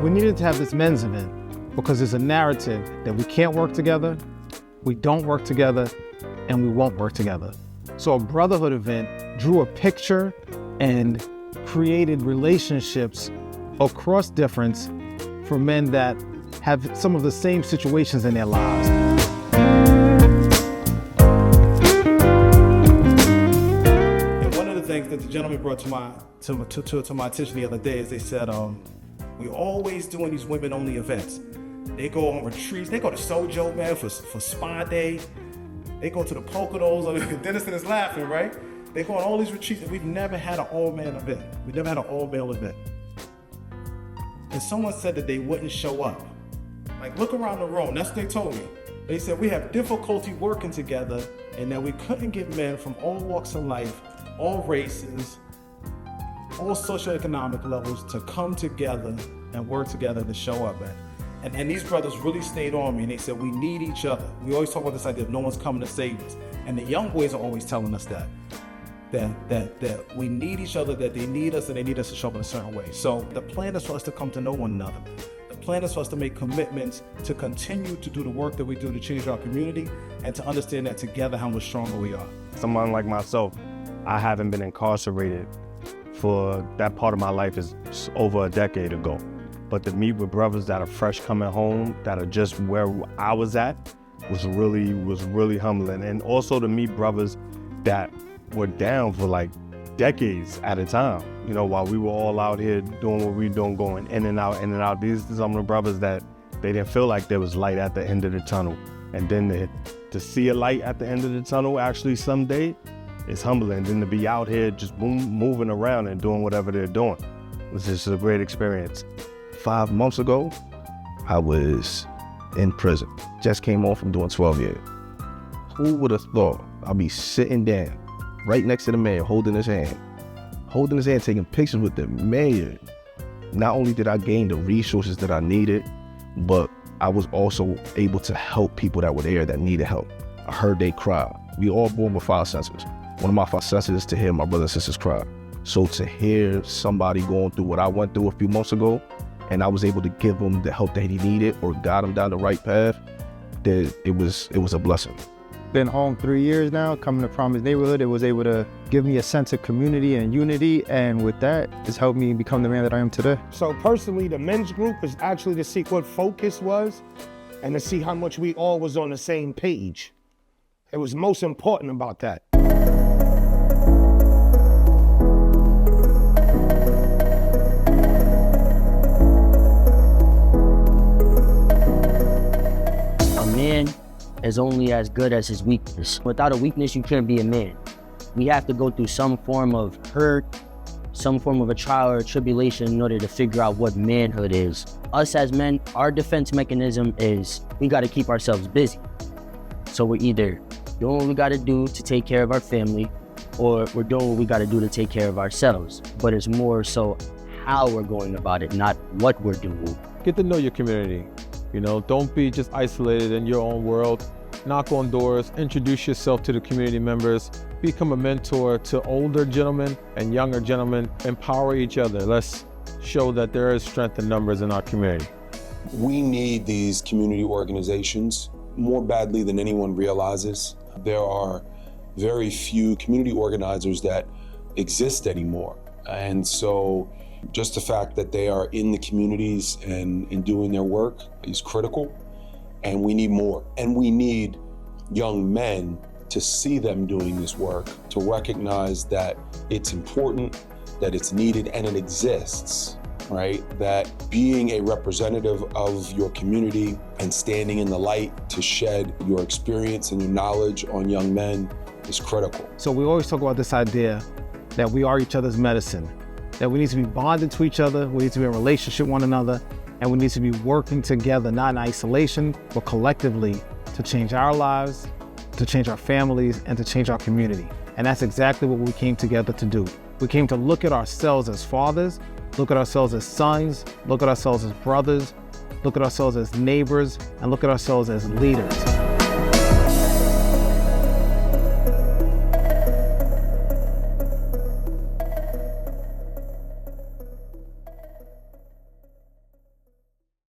We needed to have this men's event because there's a narrative that we can't work together, we don't work together, and we won't work together. So a brotherhood event drew a picture and created relationships across difference for men that have some of the same situations in their lives. And one of the things that the gentleman brought to my attention the other day is they said, we're always doing these women-only events. They go on retreats. They go to Sojo, man, for Spa Day. They go to the Poconos. Dennison is laughing, right? They go on all these retreats, and we've never had an all-man event. We've never had an all-male event. And someone said that they wouldn't show up. Like, look around the room. That's what they told me. They said we have difficulty working together, and that we couldn't get men from all walks of life, all races, all socioeconomic levels to come together and work together to show up, man. And these brothers really stayed on me, and they said, we need each other. We always talk about this idea of no one's coming to save us. And the young boys are always telling us that we need each other, that they need us, and they need us to show up in a certain way. So the plan is for us to come to know one another. The plan is for us to make commitments to continue to do the work that we do to change our community and to understand that together how much stronger we are. Someone like myself, I haven't been incarcerated for that part of my life is over a decade ago. But to meet with brothers that are fresh coming home, that are just where I was at, was really humbling. And also to meet brothers that were down for like decades at a time, you know, while we were all out here doing what we were doing, going in and out. These are some of the brothers that they didn't feel like there was light at the end of the tunnel. And then to see a light at the end of the tunnel actually someday, it's humbling. Then to be out here just moving around and doing whatever they're doing. It's just a great experience. 5 months ago, I was in prison. Just came home from doing 12 years. Who would have thought I'd be sitting down right next to the mayor, holding his hand, taking pictures with the mayor. Not only did I gain the resources that I needed, but I was also able to help people that were there that needed help. I heard they cry. We all born with 5 senses. One of my 5 senses is to hear my brothers and sisters cry. So to hear somebody going through what I went through a few months ago, and I was able to give him the help that he needed or guide him down the right path, that it was a blessing. Been home 3 years now, coming to Promise Neighborhood. It was able to give me a sense of community and unity, and with that, it's helped me become the man that I am today. So personally, the men's group is actually to see what focus was and to see how much we all was on the same page. It was most important about that. Is only as good as his weakness. Without a weakness, you can't be a man. We have to go through some form of hurt, some form of a trial or a tribulation in order to figure out what manhood is. Us as men, our defense mechanism is we got to keep ourselves busy. So we're either doing what we got to do to take care of our family, or we're doing what we got to do to take care of ourselves. But it's more so how we're going about it, not what we're doing. Get to know your community. You know, don't be just isolated in your own world. Knock on doors, introduce yourself to the community members, become a mentor to older gentlemen and younger gentlemen, empower each other. Let's show that there is strength in numbers in our community. We need these community organizations more badly than anyone realizes. There are very few community organizers that exist anymore. And so just the fact that they are in the communities and doing their work is critical, and we need more. And we need young men to see them doing this work, to recognize that it's important, that it's needed, and it exists, right? That being a representative of your community and standing in the light to shed your experience and your knowledge on young men is critical. So we always talk about this idea that we are each other's medicine, that we need to be bonded to each other, we need to be in relationship with one another, and we need to be working together, not in isolation, but collectively to change our lives, to change our families, and to change our community. And that's exactly what we came together to do. We came to look at ourselves as fathers, look at ourselves as sons, look at ourselves as brothers, look at ourselves as neighbors, and look at ourselves as leaders.